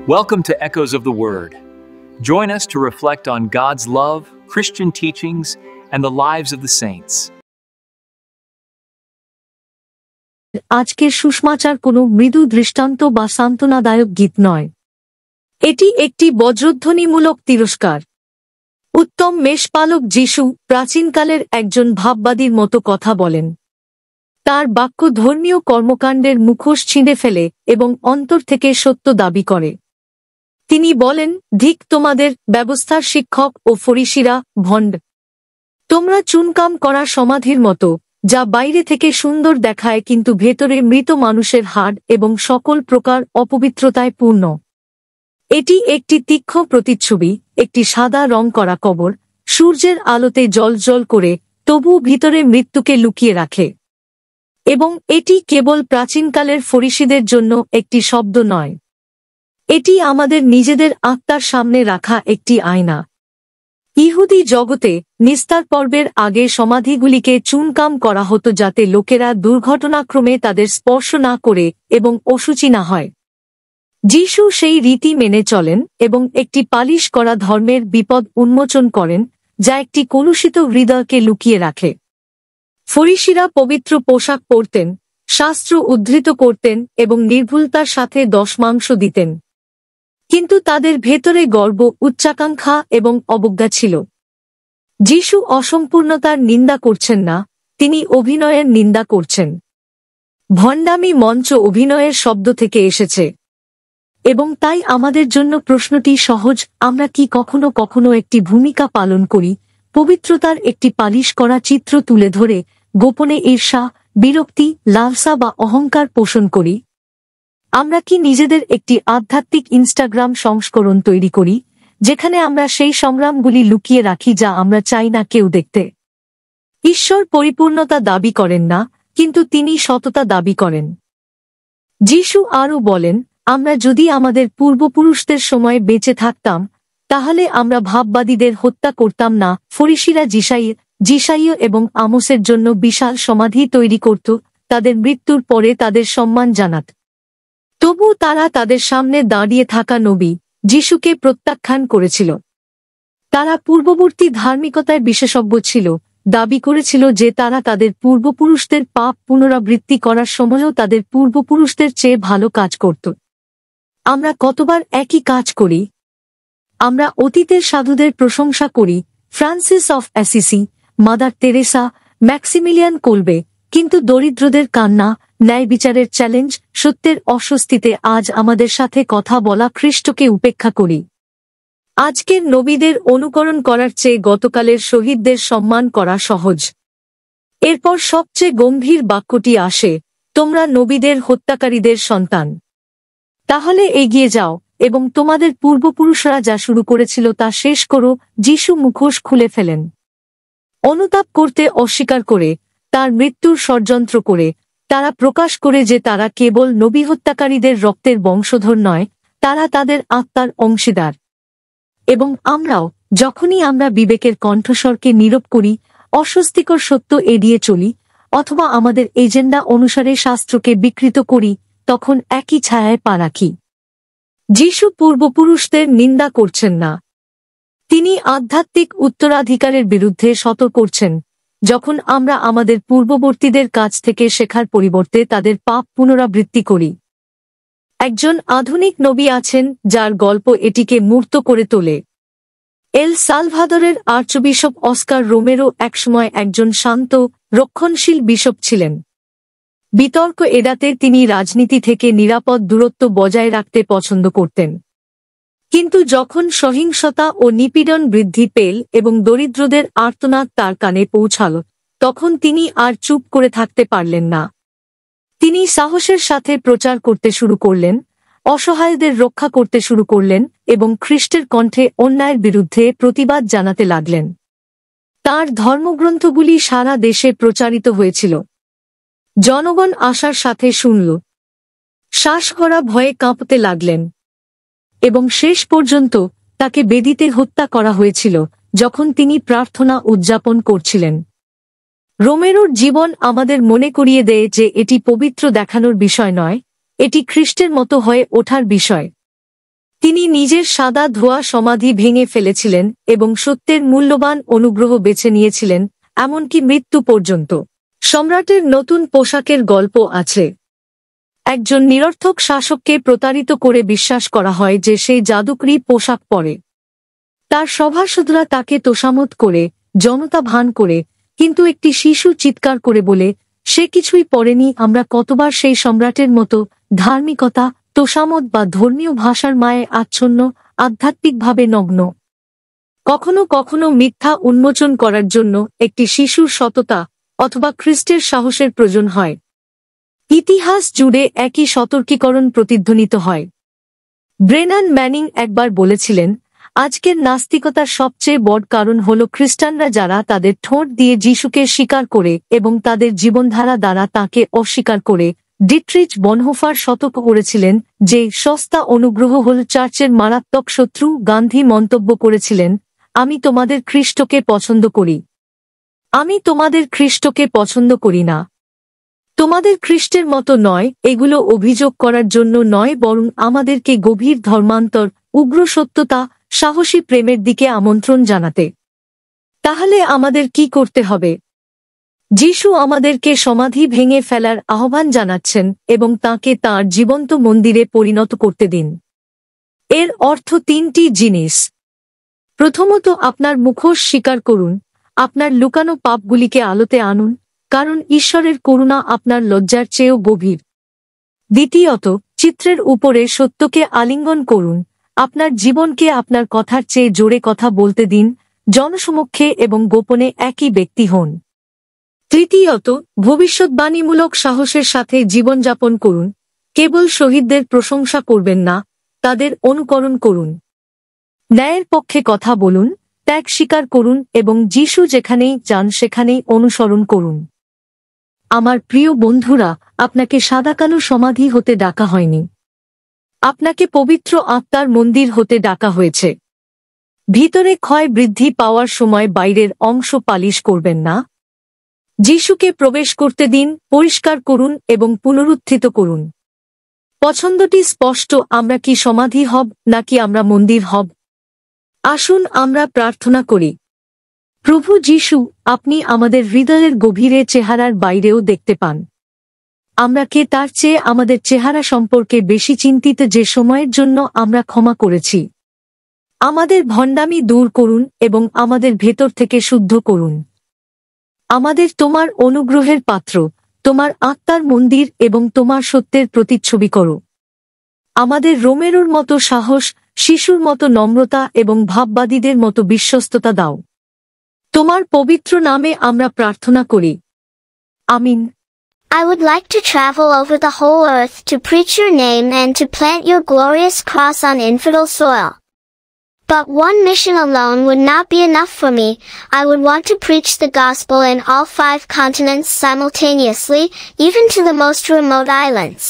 Welcome to Echoes of the Word. Join us to reflect on God's love, Christian teachings, and the lives of the saints. আজকের সুসমাচার কোনো মৃদু দৃষ্টান্ত বা সান্ত্বনাদায়ক গীত নয়। এটি একটি বজ্রধ্বনিমূলক তিরস্কার। উত্তম মেষপালক যিশু প্রাচীনকালের একজন ভাববাদীর মতো কথা বলেন। তার বাক্য ধর্মীয় কর্মকাণ্ডের মুখোশ ছিঁড়ে ফেলে এবং অন্তর থেকে সত্য দাবি করে। তিনি বলেন, ধিক তোমাদের ব্যবস্থার শিক্ষক ও ফরিসিরা, ভণ্ড! তোমরা চুনকাম করা সমাধির মতো, যা বাইরে থেকে সুন্দর দেখায় কিন্তু ভেতরে মৃত মানুষের হাড় এবং সকল প্রকার অপবিত্রতায় পূর্ণ। এটি একটি তীক্ষ্ণ প্রতিচ্ছবি, একটি সাদা রং করা কবর, সূর্যের আলোতে জ্বলজ্বল করে, তবুও ভিতরে মৃত্যুকে লুকিয়ে রাখে। এবং এটি কেবল প্রাচীনকালের ফরিসিদের জন্য একটি শব্দ নয়। এটি আমাদের নিজেদের আত্মার সামনে রাখা একটি আয়না। ইহুদি জগতে নিস্তার পর্বের আগে সমাধিগুলিকে চুনকাম করা হতো যাতে লোকেরা দুর্ঘটনাক্রমে তাদের স্পর্শ না করে এবং অশুচি না হয়। যিশু সেই রীতি মেনে চলেন এবং একটি পালিশ করা ধর্মের বিপদ উন্মোচন করেন, যা একটি কলুষিত হৃদয়কে লুকিয়ে রাখে। ফরিসিরা পবিত্র পোশাক পরতেন, শাস্ত্র উদ্ধৃত করতেন এবং নির্ভুলতার সাথে দশমাংশ দিতেন। কিন্তু তাদের ভেতরে গর্ব, উচ্চাকাঙ্ক্ষা এবং অবজ্ঞা ছিল। যিশু অসম্পূর্ণতার নিন্দা করছেন না, তিনি অভিনয়ের নিন্দা করছেন। ভণ্ডামি মঞ্চ অভিনয়ের শব্দ থেকে এসেছে। এবং তাই আমাদের জন্য প্রশ্নটি সহজ, আমরা কি কখনো কখনো একটি ভূমিকা পালন করি, পবিত্রতার একটি পালিশ করা চিত্র তুলে ধরে গোপনে ঈর্ষা, বিরক্তি, লালসা বা অহংকার পোষণ করি? আমরা কি নিজেদের একটি আধ্যাত্মিক ইনস্টাগ্রাম সংস্করণ তৈরি করি, যেখানে আমরা সেই সংগ্রামগুলি লুকিয়ে রাখি যা আমরা চাই না কেউ দেখতে? ঈশ্বর পরিপূর্ণতা দাবি করেন না, কিন্তু তিনি সততা দাবি করেন। যিশু আরও বলেন, আমরা যদি আমাদের পূর্বপুরুষদের সময় বেঁচে থাকতাম, তাহলে আমরা ভাববাদীদের হত্যা করতাম না। ফরিসিরা যিশাইয় এবং আমোসের জন্য বিশাল সমাধি তৈরি করত, তাদের মৃত্যুর পরে তাদের সম্মান জানাত। তবু তারা তাদের সামনে দাঁড়িয়ে থাকা নবী যিশুকে প্রত্যাখ্যান করেছিল। তারা পূর্ববর্তী ধার্মিকতায় বিশেষজ্ঞ ছিল, দাবি করেছিল যে তারা তাদের পূর্বপুরুষদের পাপ পুনরাবৃত্তি করার সময়ও তাদের পূর্বপুরুষদের চেয়ে ভালো কাজ করত। আমরা কতবার একই কাজ করি? আমরা অতীতের সাধুদের প্রশংসা করি, Francis of Assisi, Mother Teresa, Maximilian Kolbe, কিন্তু দরিদ্রদের কান্না, ন্যায় বিচারের চ্যালেঞ্জ, সত্যের অস্বস্তিতে আজ আমাদের সাথে কথা বলা খ্রিস্টকে উপেক্ষা করি। আজকের নবীদের অনুকরণ করার চেয়ে গতকালের শহীদদের সম্মান করা সহজ। এরপর সবচেয়ে গম্ভীর বাক্যটি আসে, তোমরা নবীদের হত্যাকারীদের সন্তান। তাহলে এগিয়ে যাও এবং তোমাদের পূর্বপুরুষরা যা শুরু করেছিল তা শেষ করো। যিশু মুখোশ খুলে ফেলেন। অনুতাপ করতে অস্বীকার করে, তার মৃত্যুর ষড়যন্ত্র করে, তারা প্রকাশ করে যে তারা কেবল নবী হত্যাকারীদের রক্তের বংশধর নয়, তারা তাদের আত্মার অংশীদার। এবং আমরাও, যখনই আমরা বিবেকের কণ্ঠস্বরকে নীরব করি, অস্বস্তিকর সত্য এড়িয়ে চলি, অথবা আমাদের এজেন্ডা অনুসারে শাস্ত্রকে বিকৃত করি, তখন একই ছায়ায় পা রাখি। যিশু পূর্বপুরুষদের নিন্দা করছেন না। তিনি আধ্যাত্মিক উত্তরাধিকারের বিরুদ্ধে সতর্ক করছেন। যখন আমরা আমাদের পূর্ববর্তীদের কাছ থেকে শেখার পরিবর্তে তাদের পাপ পুনরাবৃত্তি করি। একজন আধুনিক নবী আছেন যার গল্প এটিকে মূর্ত করে তোলে। এল সালভাদরের আর্চবিশপ অস্কার রোমেরো একসময় একজন শান্ত, রক্ষণশীল বিশপ ছিলেন। বিতর্ক এড়াতে তিনি রাজনীতি থেকে নিরাপদ দূরত্ব বজায় রাখতে পছন্দ করতেন। কিন্তু যখন সহিংসতা ও নিপীড়ন বৃদ্ধি পেল এবং দরিদ্রদের আর্তনাদ তার কানে পৌঁছাল, তখন তিনি আর চুপ করে থাকতে পারলেন না। তিনি সাহসের সাথে প্রচার করতে শুরু করলেন, অসহায়দের রক্ষা করতে শুরু করলেন এবং খ্রিস্টের কণ্ঠে অন্যায়ের বিরুদ্ধে প্রতিবাদ জানাতে লাগলেন। তার ধর্মগ্রন্থগুলি সারা দেশে প্রচারিত হয়েছিল। জনগণ আশার সাথে শুনল, শ্বাসকরা ভয়ে কাঁপতে লাগলেন। এবং শেষ পর্যন্ত তাকে বেদিতে হত্যা করা হয়েছিল যখন তিনি প্রার্থনা উদযাপন করছিলেন। রোমেরোর জীবন আমাদের মনে করিয়ে দেয় যে এটি পবিত্র দেখানোর বিষয় নয়, এটি খ্রিস্টের মতো হয়ে ওঠার বিষয়। তিনি নিজের সাদা ধোয়া সমাধি ভেঙে ফেলেছিলেন এবং সত্যের মূল্যবান অনুগ্রহ বেছে নিয়েছিলেন, এমনকি মৃত্যু পর্যন্ত। সম্রাটের নতুন পোশাকের গল্প আছে। একজন নিরর্থক শাসককে প্রতারিত করে বিশ্বাস করা হয় যে সেই জাদুকরি পোশাক পরে। তার সভাসদরা তাকে তোষামত করে, জনতা ভান করে, কিন্তু একটি শিশু চিৎকার করে বলে, সে কিছুই পরেনি। আমরা কতবার সেই সম্রাটের মতো ধার্মিকতা, তোষামত বা ধর্মীয় ভাষার মায়ে আচ্ছন্ন, আধ্যাত্মিকভাবে নগ্ন। কখনো কখনো মিথ্যা উন্মোচন করার জন্য একটি শিশুর সততা অথবা খ্রিস্টের সাহসের প্রয়োজন হয়। ইতিহাস জুড়ে একই সতর্কীকরণ প্রতিধ্বনিত হয়। ব্রেনান ম্যানিং একবার বলেছিলেন, আজকের নাস্তিকতার সবচেয়ে বড় কারণ হল খ্রিস্টানরা যারা তাদের ঠোঁট দিয়ে যিশুকে স্বীকার করে এবং তাদের জীবনধারা দ্বারা তাকে অস্বীকার করে। ডিট্রিচ বনহোফার সতর্ক করেছিলেন যে সস্তা অনুগ্রহ হল চার্চের মারাত্মক শত্রু। গান্ধী মন্তব্য করেছিলেন, আমি তোমাদের খ্রিস্টকে পছন্দ করি, আমি তোমাদের খ্রিস্টকে পছন্দ করি না। তোমাদের খ্রিস্টের মতো নয়। এগুলো অভিযোগ করার জন্য নয়, বরং আমাদেরকে গভীর ধর্মান্তর, উগ্র সত্যতা, সাহসী প্রেমের দিকে আমন্ত্রণ জানাতে। তাহলে আমাদের কি করতে হবে? যিশু আমাদেরকে সমাধি ভেঙে ফেলার আহ্বান জানাচ্ছেন এবং তাকে তাঁর জীবন্ত মন্দিরে পরিণত করতে দিন। এর অর্থ তিনটি জিনিস। প্রথমত, আপনার মুখোশ স্বীকার করুন, আপনার লুকানো পাপগুলিকে আলোতে আনুন, কারণ ঈশ্বরের করুণা আপনার লজ্জার চেয়েও গভীর। দ্বিতীয়ত, চিত্রের উপরে সত্যকে আলিঙ্গন করুন, আপনার জীবনকে আপনার কথার চেয়ে জোরে কথা বলতে দিন, জনসমক্ষে এবং গোপনে একই ব্যক্তি হন। তৃতীয়ত, ভবিষ্যদ্বাণীমূলক সাহসের সাথে জীবনযাপন করুন। কেবল শহীদদের প্রশংসা করবেন না, তাদের অনুকরণ করুন। ন্যায়ের পক্ষে কথা বলুন, ত্যাগ স্বীকার করুন এবং যিশু যেখানেই যান সেখানেই অনুসরণ করুন। আমার প্রিয় বন্ধুরা, আপনাকে সাদাকালো সমাধি হতে ডাকা হয়নি। আপনাকে পবিত্র আত্মার মন্দির হতে ডাকা হয়েছে। ভিতরে ক্ষয় বৃদ্ধি পাওয়ার সময় বাইরের অংশ পালিশ করবেন না। যিশুকে প্রবেশ করতে দিন, পরিষ্কার করুন এবং পুনরুত্থিত করুন। পছন্দটি স্পষ্ট, আমরা কি সমাধি হব নাকি আমরা মন্দির হব? আসুন আমরা প্রার্থনা করি। প্রভু যিশু, আপনি আমাদের হৃদয়ের গভীরে চেহারার বাইরেও দেখতে পান। আমরা কে তার চেয়ে আমাদের চেহারা সম্পর্কে বেশি চিন্তিত যে সময়ের জন্য আমরা ক্ষমা করেছি। আমাদের ভণ্ডামি দূর করুন এবং আমাদের ভেতর থেকে শুদ্ধ করুন। আমাদের তোমার অনুগ্রহের পাত্র, তোমার আত্মার মন্দির এবং তোমার সত্যের প্রতিচ্ছবি করো। আমাদের রোমেরোর মতো সাহস, শিশুর মতো নম্রতা এবং ভাববাদীদের মতো বিশ্বস্ততা দাও। তোমার পবিত্র নামে আমরা প্রার্থনা করি। আমিন। I would like to travel over the whole earth to preach your name and to plant your glorious cross on infidel soil. But one mission alone would not be enough for me. I would want to preach the gospel in all 5 continents simultaneously, even to the most remote islands.